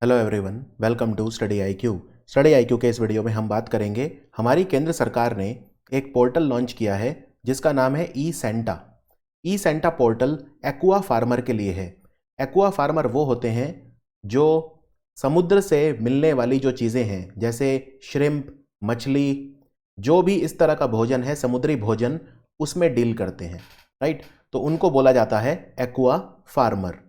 Hello everyone, welcome to study IQ. Study IQ के इस video में हम बात करेंगे, हमारी केंद्र सरकार ने एक पोर्टल लॉन्च किया है जिसका नाम है ई सेंटा। ई सेंटा पोर्टल एक्वा फार्मर के लिए है। एक्वा फार्मर वो होते हैं जो समुद्र से मिलने वाली जो चीज़ें हैं, जैसे श्रिम्प, मछली, जो भी इस तरह का भोजन है, समुद्री भोजन, उसमें डील करते हैं, राइट। तो उनको बोला जाता है एक्वा फार्मर।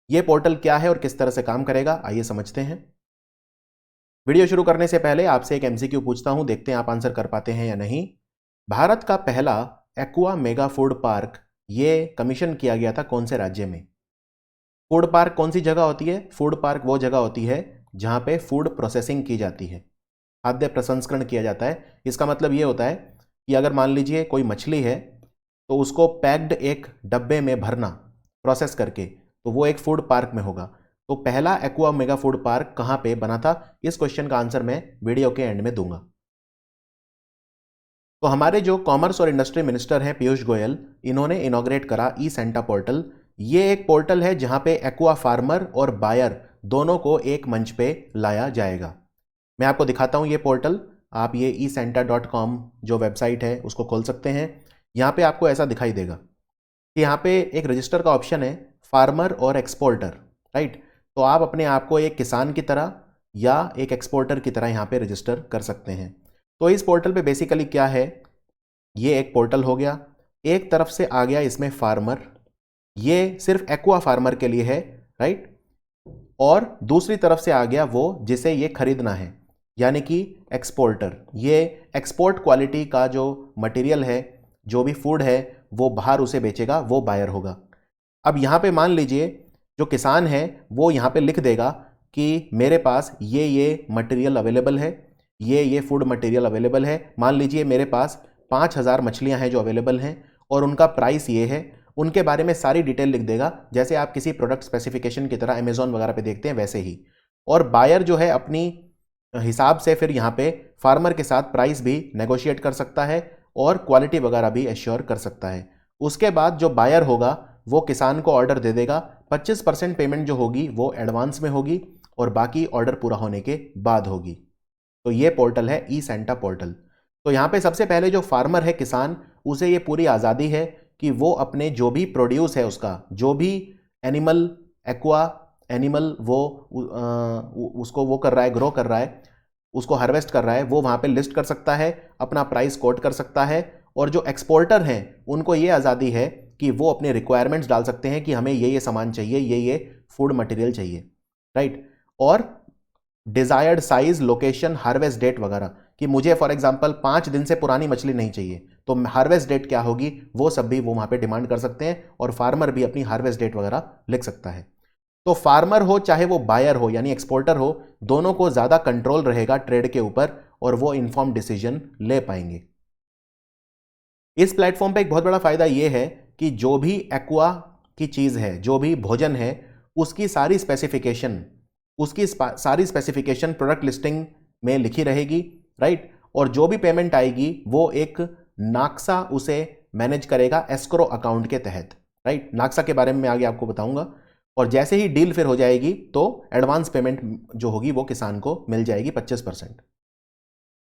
ये पोर्टल क्या है और किस तरह से काम करेगा, आइए समझते हैं। वीडियो शुरू करने से पहले आपसे एक एमसीक्यू पूछता हूं, देखते हैं आप आंसर कर पाते हैं या नहीं। भारत का पहला एक्वा मेगा फूड पार्क ये कमीशन किया गया था कौन से राज्य में? फूड पार्क कौन सी जगह होती है? फूड पार्क वो जगह होती है जहां पे फूड प्रोसेसिंग की जाती है, खाद्य प्रसंस्करण किया जाता है। इसका मतलब ये होता है कि अगर मान लीजिए कोई मछली है तो उसको पैक्ड एक डब्बे में भरना प्रोसेस करके, तो वो एक फूड पार्क में होगा। तो पहला एक्वा मेगा फूड पार्क कहां पे बना था? इस क्वेश्चन का आंसर मैं वीडियो के एंड में दूंगा। तो हमारे जो कॉमर्स और इंडस्ट्री मिनिस्टर हैं पीयूष गोयल, इन्होंने इनॉग्रेट करा ई सेंटा पोर्टल। ये एक पोर्टल है जहां पे एक्वा फार्मर और बायर दोनों को एक मंच पे लाया जाएगा। मैं आपको दिखाता हूं ये पोर्टल। आप ये eSenta.com जो वेबसाइट है उसको खोल सकते हैं। यहाँ पे आपको ऐसा दिखाई देगा कि यहाँ पे एक रजिस्टर का ऑप्शन है, फार्मर और एक्सपोर्टर, राइट। तो आप अपने आप को एक किसान की तरह या एक एक्सपोर्टर की तरह यहाँ पे रजिस्टर कर सकते हैं। तो इस पोर्टल पे बेसिकली क्या है, ये एक पोर्टल हो गया, एक तरफ से आ गया इसमें फार्मर, ये सिर्फ एक्वा फार्मर के लिए है, राइट। और दूसरी तरफ से आ गया वो जिसे ये खरीदना है, यानी कि एक्सपोर्टर। ये एक्सपोर्ट क्वालिटी का जो मटेरियल है, जो भी फूड है, वो बाहर उसे बेचेगा, वो बायर होगा। अब यहाँ पे मान लीजिए जो किसान है वो यहाँ पे लिख देगा कि मेरे पास ये मटेरियल अवेलेबल है, ये फूड मटेरियल अवेलेबल है। मान लीजिए मेरे पास 5000 मछलियाँ हैं जो अवेलेबल हैं और उनका प्राइस ये है। उनके बारे में सारी डिटेल लिख देगा, जैसे आप किसी प्रोडक्ट स्पेसिफिकेशन की तरह अमेजोन वगैरह पे देखते हैं वैसे ही। और बायर जो है अपनी हिसाब से फिर यहाँ पे फार्मर के साथ प्राइस भी नेगोशिएट कर सकता है और क्वालिटी वगैरह भी एश्योर कर सकता है। उसके बाद जो बायर होगा वो किसान को ऑर्डर दे देगा। 25% पेमेंट जो होगी वो एडवांस में होगी और बाकी ऑर्डर पूरा होने के बाद होगी। तो ये पोर्टल है ई सेंटा पोर्टल। तो यहाँ पे सबसे पहले जो फार्मर है, किसान, उसे ये पूरी आज़ादी है कि वो अपने जो भी प्रोड्यूस है, उसका जो भी एनिमल, एक्वा एनिमल वो उसको वो कर रहा है, ग्रो कर रहा है, उसको हार्वेस्ट कर रहा है, वो वहाँ पे लिस्ट कर सकता है, अपना प्राइस कोट कर सकता है। और जो एक्सपोर्टर हैं उनको ये आज़ादी है कि वो अपने रिक्वायरमेंट्स डाल सकते हैं कि हमें ये सामान चाहिए, ये फूड मटेरियल चाहिए, राइट। और desired size, location, harvest date वगैरह, कि मुझे फॉर एग्जांपल 5 दिन से पुरानी मछली नहीं चाहिए, तो हार्वेस्ट डेट क्या होगी वो सब भी वो वहाँ पे डिमांड कर सकते हैं और फार्मर भी अपनी हार्वेस्ट डेट वगैरह लिख सकता है। तो फार्मर हो चाहे वो बायर हो यानी एक्सपोर्टर हो, दोनों को ज़्यादा कंट्रोल रहेगा ट्रेड के ऊपर और वो इन्फॉर्म डिसीजन ले पाएंगे। इस प्लेटफॉर्म पे एक बहुत बड़ा फायदा ये है कि जो भी एक्वा की चीज़ है, जो भी भोजन है, उसकी सारी स्पेसिफिकेशन प्रोडक्ट लिस्टिंग में लिखी रहेगी, राइट। और जो भी पेमेंट आएगी वो एक नाक्सा उसे मैनेज करेगा एस्क्रो अकाउंट के तहत, राइट। नाक्सा के बारे में मैं आगे आपको बताऊंगा। और जैसे ही डील फिर हो जाएगी तो एडवांस पेमेंट जो होगी वो किसान को मिल जाएगी 25%।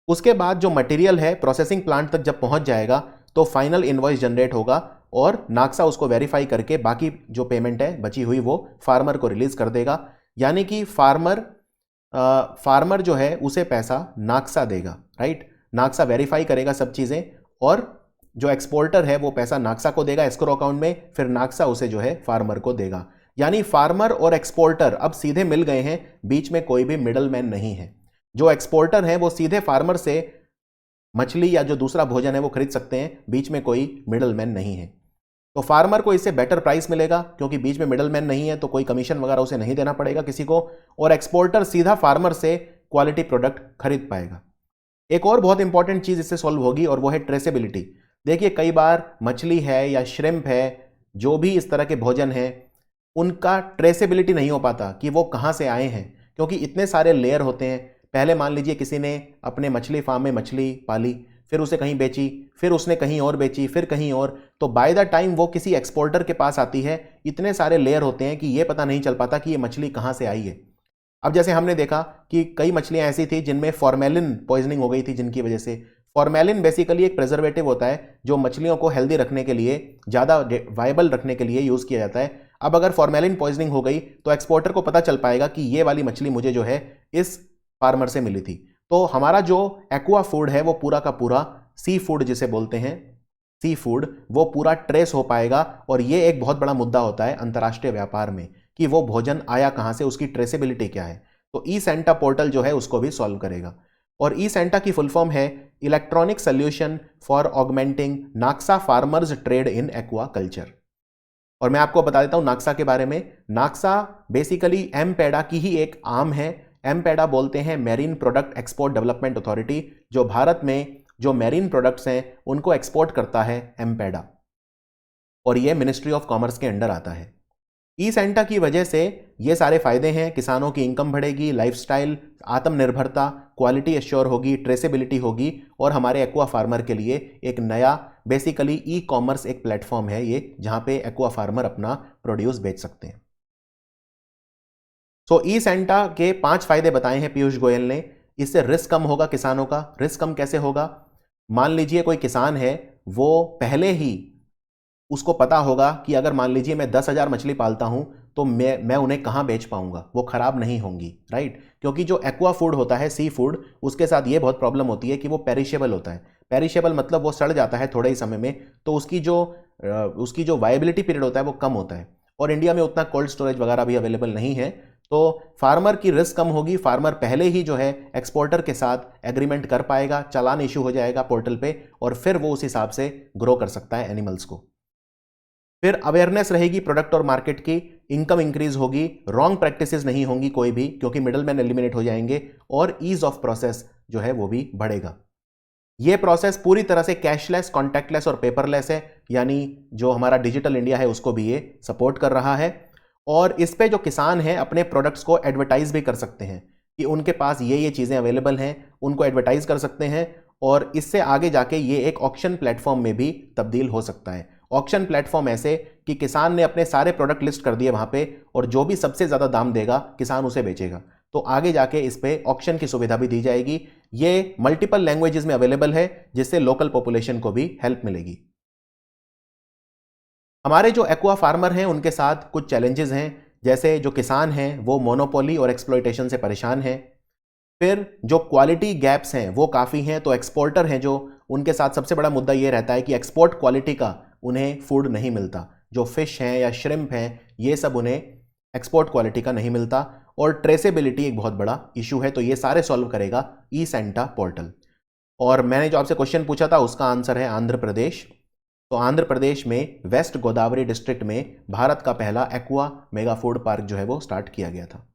उसके बाद जो मटेरियल है प्रोसेसिंग प्लांट तक जब पहुंच जाएगा तो फाइनल इनवॉइस जनरेट होगा और नाक्सा उसको वेरीफाई करके बाकी जो पेमेंट है बची हुई वो फार्मर को रिलीज कर देगा। यानी कि फार्मर जो है उसे पैसा नाक्सा देगा, राइट। नाक्सा वेरीफाई करेगा सब चीज़ें और जो एक्सपोर्टर है वो पैसा नाक्सा को देगा एस्क्रो अकाउंट में, फिर नाक्सा उसे जो है फार्मर को देगा। यानी फार्मर और एक्सपोर्टर अब सीधे मिल गए हैं, बीच में कोई भी मिडल मैन नहीं है। जो एक्सपोर्टर है वो सीधे फार्मर से मछली या जो दूसरा भोजन है वो खरीद सकते हैं, बीच में कोई मिडल मैन नहीं है। तो फार्मर को इससे बेटर प्राइस मिलेगा क्योंकि बीच में मिडल मैन नहीं है, तो कोई कमीशन वगैरह उसे नहीं देना पड़ेगा किसी को, और एक्सपोर्टर सीधा फार्मर से क्वालिटी प्रोडक्ट खरीद पाएगा। एक और बहुत इंपॉर्टेंट चीज इससे सॉल्व होगी और वो है ट्रेसेबिलिटी। देखिए कई बार मछली है या श्रिम्प है, जो भी इस तरह के भोजन है, उनका ट्रेसेबिलिटी नहीं हो पाता कि वो कहाँ से आए हैं, क्योंकि इतने सारे लेयर होते हैं। पहले मान लीजिए किसी ने अपने मछली फार्म में मछली पाली, फिर उसे कहीं बेची, फिर उसने कहीं और बेची, फिर कहीं और, तो बाय द टाइम वो किसी एक्सपोर्टर के पास आती है, इतने सारे लेयर होते हैं कि ये पता नहीं चल पाता कि ये मछली कहाँ से आई है। अब जैसे हमने देखा कि कई मछलियां ऐसी थी जिनमें फॉर्मेलिन पॉइजनिंग हो गई थी, जिनकी वजह से फॉर्मेलिन बेसिकली एक प्रिजर्वेटिव होता है जो मछलियों को हेल्दी रखने के लिए, ज़्यादा वाइबल रखने के लिए यूज़ किया जाता है। अब अगर फॉर्मेलिन पॉइजनिंग हो गई तो एक्सपोर्टर को पता चल पाएगा कि ये वाली मछली मुझे जो है इस फार्मर से मिली थी। तो हमारा जो एक्वा फूड है वो पूरा का पूरा सी फूड जिसे बोलते हैं, सी फूड, वो पूरा ट्रेस हो पाएगा। और ये एक बहुत बड़ा मुद्दा होता है अंतर्राष्ट्रीय व्यापार में कि वो भोजन आया कहां से, उसकी ट्रेसेबिलिटी क्या है। तो ई सेंटा पोर्टल जो है उसको भी सॉल्व करेगा। और ई सेंटा की फुल फॉर्म है electronic solution for augmenting NaCSA farmers trade in aquaculture. और मैं आपको बता देता हूं नाक्सा के बारे में। नाक्सा बेसिकली एमपेडा की ही एक आर्म है। एमपेडा बोलते हैं marine product export development authority, जो भारत में जो मैरीन प्रोडक्ट्स हैं उनको एक्सपोर्ट करता है एमपेडा, और ये मिनिस्ट्री ऑफ कॉमर्स के अंडर आता है। ई सेंटा की वजह से ये सारे फायदे हैं, किसानों की इनकम बढ़ेगी, लाइफस्टाइल, आत्मनिर्भरता, क्वालिटी एश्योर होगी, ट्रेसेबिलिटी होगी, और हमारे एक्वा फार्मर के लिए एक नया बेसिकली ई कॉमर्स एक प्लेटफॉर्म है ये, जहां पे एक्वा फार्मर अपना प्रोड्यूस बेच सकते हैं। सो ई सेंटा के 5 फायदे बताए हैं पीयूष गोयल ने। इससे रिस्क कम होगा किसानों का। रिस्क कम कैसे होगा? मान लीजिए कोई किसान है, वो पहले ही उसको पता होगा कि अगर मान लीजिए मैं 10,000 मछली पालता हूं तो मैं उन्हें कहां बेच पाऊंगा, वो खराब नहीं होंगी, राइट? क्योंकि जो एक्वा फूड होता है, सी फूड, उसके साथ ये बहुत प्रॉब्लम होती है कि वो पेरिशेबल होता है। पेरिशेबल मतलब वो सड़ जाता है थोड़े ही समय में, तो उसकी जो वायबिलिटी पीरियड होता है वो कम होता है। और इंडिया में उतना कोल्ड स्टोरेज वगैरह भी अवेलेबल नहीं है, तो फार्मर की रिस्क कम होगी। फार्मर पहले ही जो है एक्सपोर्टर के साथ एग्रीमेंट कर पाएगा, चालान इशू हो जाएगा पोर्टल पे, और फिर वो उस हिसाब से ग्रो कर सकता है एनिमल्स को। फिर अवेयरनेस रहेगी प्रोडक्ट और मार्केट की, इनकम इंक्रीज होगी, रॉन्ग प्रैक्टिसेस नहीं होंगी कोई भी, क्योंकि मिडलमैन एलिमिनेट हो जाएंगे, और ईज ऑफ प्रोसेस जो है वो भी बढ़ेगा। ये प्रोसेस पूरी तरह से कैशलेस, कॉन्टैक्टलेस और पेपरलेस है, यानी जो हमारा डिजिटल इंडिया है उसको भी ये सपोर्ट कर रहा है। और इस पे जो किसान हैं अपने प्रोडक्ट्स को एडवर्टाइज भी कर सकते हैं कि उनके पास ये चीज़ें अवेलेबल हैं, उनको एडवर्टाइज कर सकते हैं। और इससे आगे जाके ये एक ऑक्शन प्लेटफॉर्म में भी तब्दील हो सकता है। ऑक्शन प्लेटफॉर्म ऐसे कि किसान ने अपने सारे प्रोडक्ट लिस्ट कर दिए वहां पे, और जो भी सबसे ज़्यादा दाम देगा किसान उसे बेचेगा। तो आगे जाके इस पे ऑक्शन की सुविधा भी दी जाएगी। ये मल्टीपल लैंग्वेजेस में अवेलेबल है, जिससे लोकल पॉपुलेशन को भी हेल्प मिलेगी। हमारे जो एक्वा फार्मर हैं उनके साथ कुछ चैलेंजेस हैं, जैसे जो किसान हैं वो मोनोपोली और एक्सप्लॉयटेशन से परेशान हैं। फिर जो क्वालिटी गैप्स हैं वो काफ़ी हैं, तो एक्सपोर्टर हैं जो, उनके साथ सबसे बड़ा मुद्दा ये रहता है कि एक्सपोर्ट क्वालिटी का उन्हें फूड नहीं मिलता। जो फिश हैं या श्रिम्प हैं ये सब उन्हें एक्सपोर्ट क्वालिटी का नहीं मिलता। और ट्रेसेबिलिटी एक बहुत बड़ा इशू है, तो ये सारे सॉल्व करेगा ई सेंटा पोर्टल। और मैंने जो आपसे क्वेश्चन पूछा था उसका आंसर है आंध्र प्रदेश। तो आंध्र प्रदेश में वेस्ट गोदावरी डिस्ट्रिक्ट में भारत का पहला एक्वा मेगा फूड पार्क जो है वो स्टार्ट किया गया था।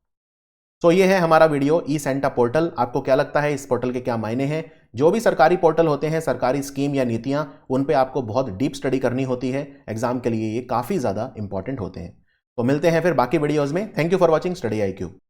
तो ये है हमारा वीडियो ई सेंटा पोर्टल। आपको क्या लगता है इस पोर्टल के क्या मायने हैं? जो भी सरकारी पोर्टल होते हैं, सरकारी स्कीम या नीतियां, उन पे आपको बहुत डीप स्टडी करनी होती है। एग्जाम के लिए ये काफ़ी ज़्यादा इंपॉर्टेंट होते हैं। तो मिलते हैं फिर बाकी वीडियोज़ में। Thank you for watching study IQ।